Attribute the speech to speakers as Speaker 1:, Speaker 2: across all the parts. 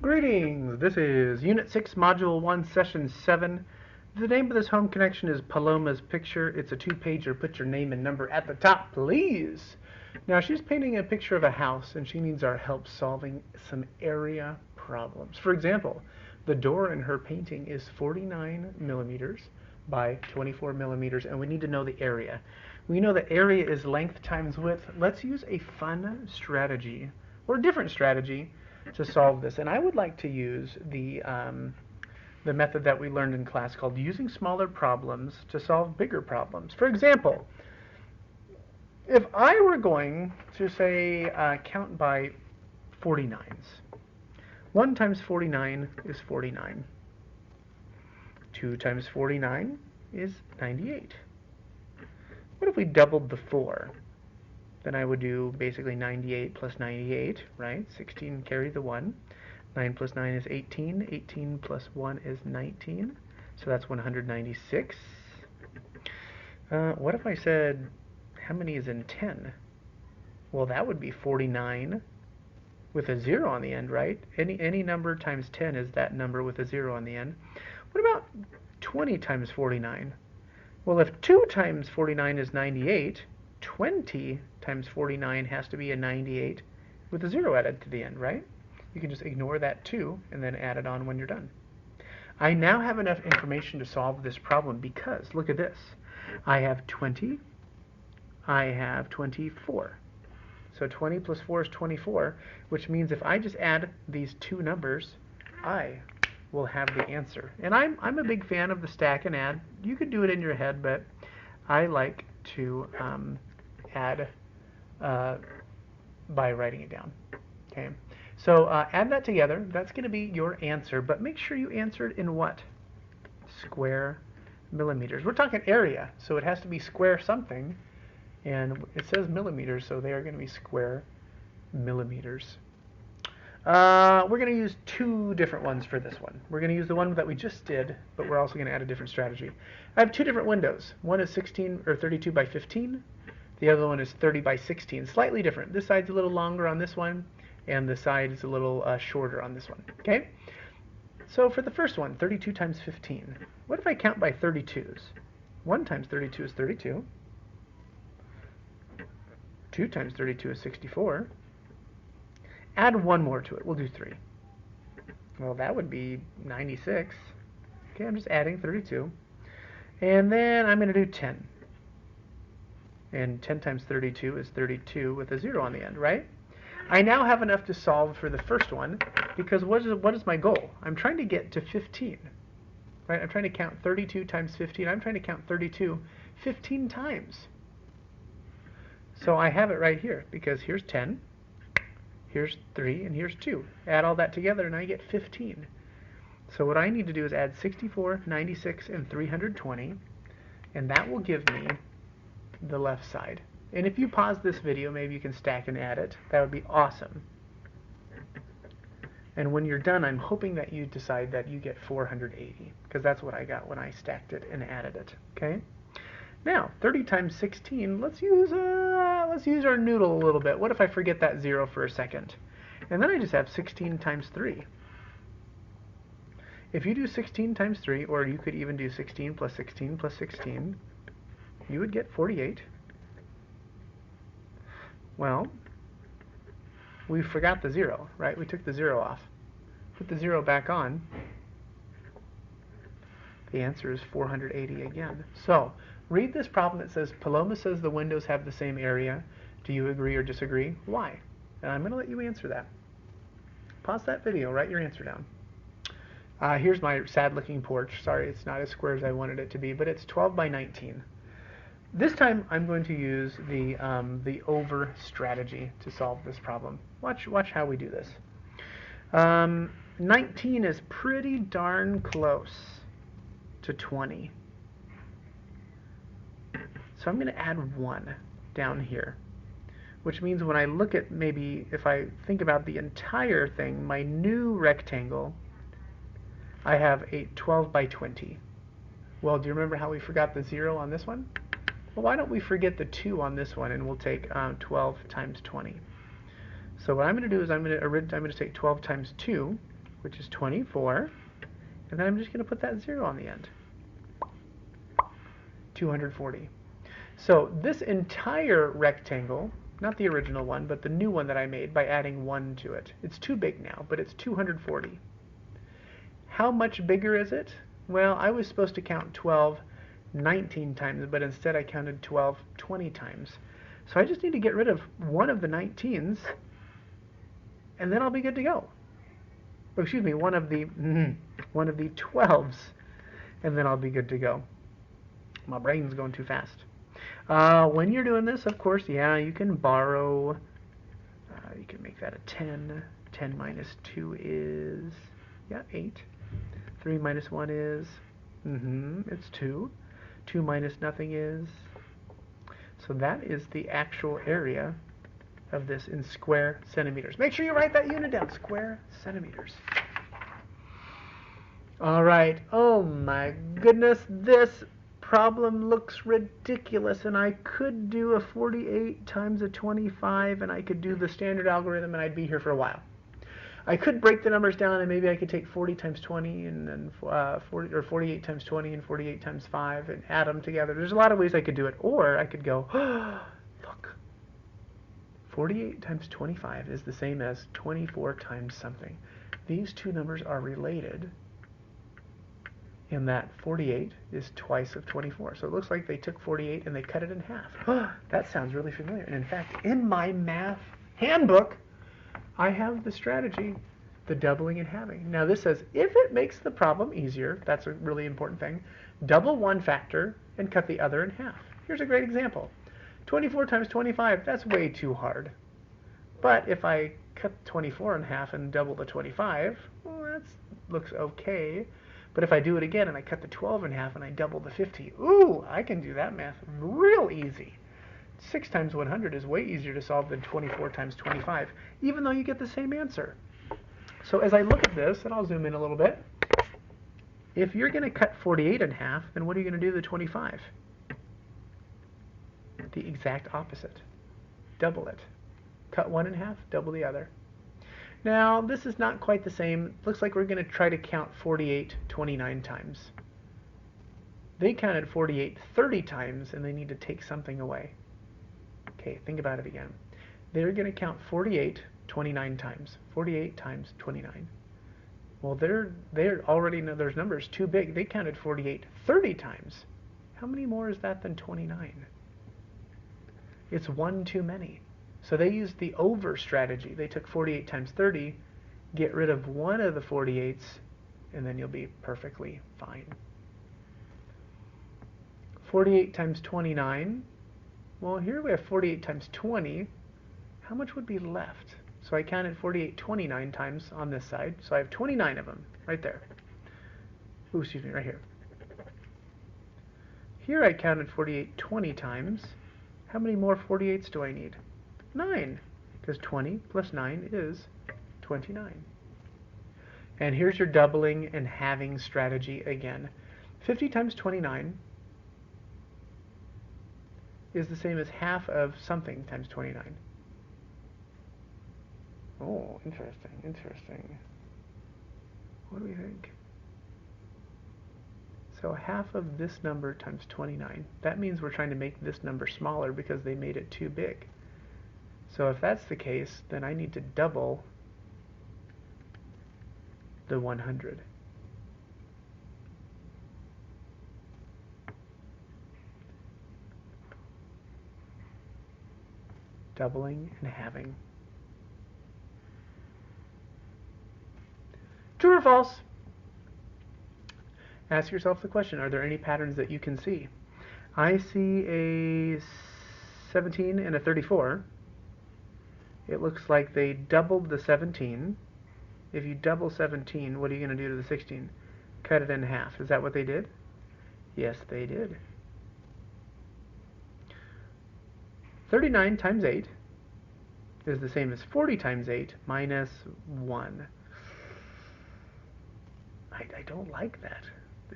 Speaker 1: Greetings! This is Unit 6, Module 1, Session 7. The name of this home connection is Paloma's Picture. It's a two-pager. Put your name and number at the top, please. Now, she's painting a picture of a house, and she needs our help solving some area problems. For example, the door in her painting is 49 millimeters by 24 millimeters, and we need to know the area. We know the area is length times width. Let's use a fun strategy, or a different strategy, to solve this. And I would like to use the method that we learned in class called using smaller problems to solve bigger problems. For example, if I were going to say count by 49s, 1 times 49 is 49. 2 times 49 is 98. What if we doubled the 4? Then I would do basically 98 plus 98, right? 16 carry the 1. 9 plus 9 is 18. 18 plus 1 is 19. So that's 196. What if I said, how many is in 10? Well, that would be 49 with a 0 on the end, right? Any number times 10 is that number with a 0 on the end. What about 20 times 49? Well, if 2 times 49 is 98, 20 times 49 has to be a 98 with a 0 added to the end, right? You can just ignore that 2 and then add it on when you're done. I now have enough information to solve this problem because, look at this. I have 20, I have 24. So 20 plus 4 is 24, which means if I just add these two numbers, I will have the answer. And I'm a big fan of the stack and add. You could do it in your head, but I like to add by writing it down. Okay, so add that together. That's going to be your answer, but make sure you answer it in what? Square millimeters. We're talking area, so it has to be square something, and it says millimeters, so they are going to be square millimeters. We're going to use two different ones for this one. We're going to use the one that we just did, but we're also going to add a different strategy. I have two different windows. One is 16 or 32 by 15. The other one is 30 by 16. Slightly different. This side's a little longer on this one, and the side is a little shorter on this one. Okay? So for the first one, 32 times 15. What if I count by 32s? 1 times 32 is 32. 2 times 32 is 64. Add one more to it. We'll do 3. Well, that would be 96. Okay, I'm just adding 32. And then I'm going to do 10. And 10 times 32 is 32 with a 0 on the end, right? I now have enough to solve for the first one because what is my goal? I'm trying to get to 15. Right? I'm trying to count 32 times 15. I'm trying to count 32 15 times. So I have it right here because here's 10. Here's 3, and here's 2. Add all that together, and I get 15. So what I need to do is add 64, 96, and 320, and that will give me the left side. And if you pause this video, maybe you can stack and add it. That would be awesome. And when you're done, I'm hoping that you decide that you get 480, because that's what I got when I stacked it and added it. Okay? Now, 30 times 16, let's use our noodle a little bit. What if I forget that 0 for a second? And then I just have 16 times 3. If you do 16 times 3, or you could even do 16 plus 16 plus 16, you would get 48. Well, we forgot the 0, right? We took the 0 off. Put the 0 back on. The answer is 480 again. So, read this problem that says, Paloma says the windows have the same area. Do you agree or disagree? Why? And I'm going to let you answer that. Pause that video, write your answer down. Here's my sad-looking porch. Sorry, it's not as square as I wanted it to be, but it's 12 by 19. This time, I'm going to use the over strategy to solve this problem. Watch how we do this. 19 is pretty darn close to 20. So I'm going to add 1 down here, which means when I look at maybe, if I think about the entire thing, my new rectangle, I have a 12 by 20. Well, do you remember how we forgot the 0 on this one? Well, why don't we forget the 2 on this one, and we'll take 12 times 20. So what I'm going to do is I'm going to take 12 times 2, which is 24. And then I'm just going to put that 0 on the end. 240. So this entire rectangle, not the original one, but the new one that I made by adding 1 to it. It's too big now, but it's 240. How much bigger is it? Well, I was supposed to count 12 19 times, but instead I counted 12 20 times. So I just need to get rid of one of the 19s, and then I'll be good to go. Oh, excuse me, one of the 12s, and then I'll be good to go. My brain's going too fast. When you're doing this, of course, yeah, you can borrow. You can make that a 10. 10 minus 2 is, yeah, 8. 3 minus 1 is, it's 2. 2 minus nothing is. So that is the actual area of this in square centimeters. Make sure you write that unit down, square centimeters. All right. Oh my goodness, this problem looks ridiculous, and I could do a 48 times a 25, and I could do the standard algorithm, and I'd be here for a while. I could break the numbers down, and maybe I could take 40 times 20 and then 48 times 20 and 48 times 5 and add them together. There's a lot of ways I could do it. Or I could go, look, 48 times 25 is the same as 24 times something. These two numbers are related in that 48 is twice of 24. So it looks like they took 48 and they cut it in half. That sounds really familiar. And in fact, in my math handbook, I have the strategy, the doubling and halving. Now this says, if it makes the problem easier, that's a really important thing, double one factor and cut the other in half. Here's a great example. 24 times 25, that's way too hard. But if I cut 24 in half and double the 25, well, that looks okay. But if I do it again and I cut the 12 in half and I double the 50, ooh, I can do that math real easy. 6 times 100 is way easier to solve than 24 times 25, even though you get the same answer. So as I look at this, and I'll zoom in a little bit, if you're going to cut 48 in half, then what are you going to do to the 25? The exact opposite. Double it. Cut one in half, double the other. Now, this is not quite the same. Looks like we're going to try to count 48 29 times. They counted 48 30 times, and they need to take something away. Okay, think about it again. They're going to count 48 29 times. 48 times 29. Well, they're already know there's numbers too big. They counted 48 30 times. How many more is that than 29? It's one too many. So they used the over strategy. They took 48 times 30, get rid of one of the 48s, and then you'll be perfectly fine. 48 times 29. Well, here we have 48 times 20. How much would be left? So I counted 48 29 times on this side. So I have 29 of them right there. Ooh, excuse me, right here. Here I counted 48 20 times. How many more 48s do I need? 9, because 20 plus 9 is 29. And here's your doubling and halving strategy again. 50 times 29 is the same as half of something times 29. Oh, interesting, interesting. What do we think? So half of this number times 29. That means we're trying to make this number smaller because they made it too big. So if that's the case, then I need to double the 100. Doubling and halving. True or false? Ask yourself the question, are there any patterns that you can see? I see a 17 and a 34. It looks like they doubled the 17. If you double 17, what are you going to do to the 16? Cut it in half. Is that what they did? Yes, they did. 39 times 8 is the same as 40 times 8 minus 1. I don't like that.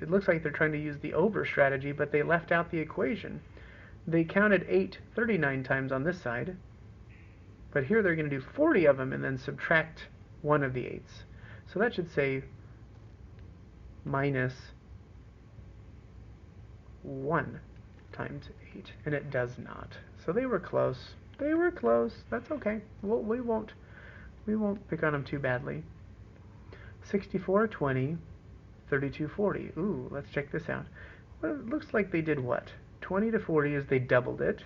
Speaker 1: It looks like they're trying to use the over strategy, but they left out the equation. They counted 8 39 times on this side, but here they're going to do 40 of them and then subtract one of the 8s. So that should say minus 1 times 8, and it does not. So they were close. They were close. That's okay. We won't pick on them too badly. 64, 20, 32, 40. Ooh, let's check this out. Well, it looks like they did what? 20 to 40 is they doubled it.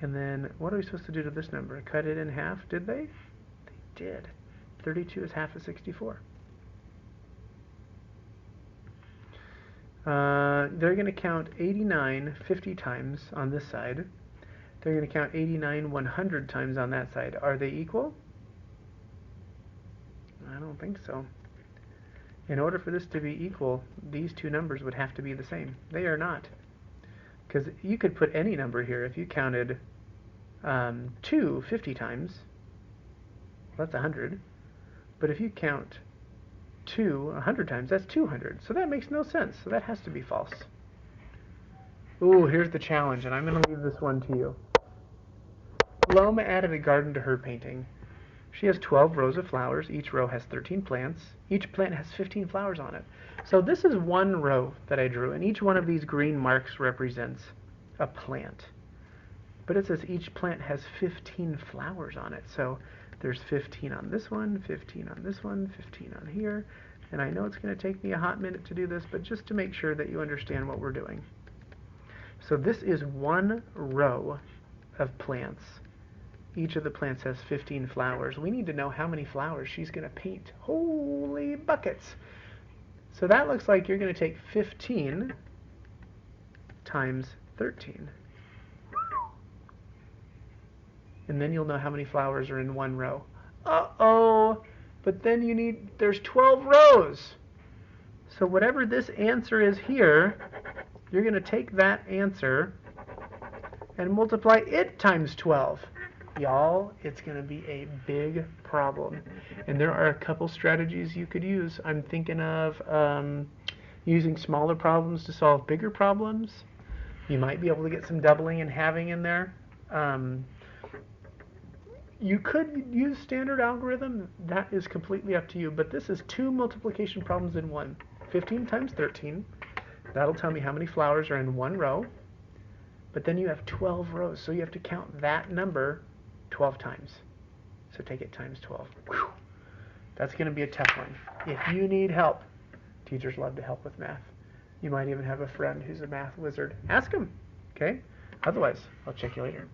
Speaker 1: And then what are we supposed to do to this number? Cut it in half, did they? They did. 32 is half of 64. They're going to count 89 50 times on this side. They're going to count 89 100 times on that side. Are they equal? I don't think so. In order for this to be equal, these two numbers would have to be the same. They are not. Because you could put any number here. If you counted 2 50 times, that's 100. But if you count 2 100 times, that's 200. So that makes no sense. So that has to be false. Ooh, here's the challenge, and I'm going to leave this one to you. Paloma added a garden to her painting. She has 12 rows of flowers. Each row has 13 plants. Each plant has 15 flowers on it. So this is one row that I drew, and each one of these green marks represents a plant. But it says each plant has 15 flowers on it. So there's 15 on this one, 15 on this one, 15 on here. And I know it's going to take me a hot minute to do this, but just to make sure that you understand what we're doing. So this is one row of plants. Each of the plants has 15 flowers. We need to know how many flowers she's going to paint. Holy buckets! So that looks like you're going to take 15 times 13. And then you'll know how many flowers are in one row. Uh-oh! But then there's 12 rows. So whatever this answer is here, you're going to take that answer and multiply it times 12. Y'all, it's going to be a big problem. And there are a couple strategies you could use. I'm thinking of using smaller problems to solve bigger problems. You might be able to get some doubling and halving in there. You could use standard algorithm. That is completely up to you. But this is two multiplication problems in one. 15 times 13. That'll tell me how many flowers are in one row. But then you have 12 rows, so you have to count that number 12 times. So take it times 12. Whew. That's going to be a tough one. If you need help, teachers love to help with math. You might even have a friend who's a math wizard. Ask them, okay? Otherwise, I'll check you later.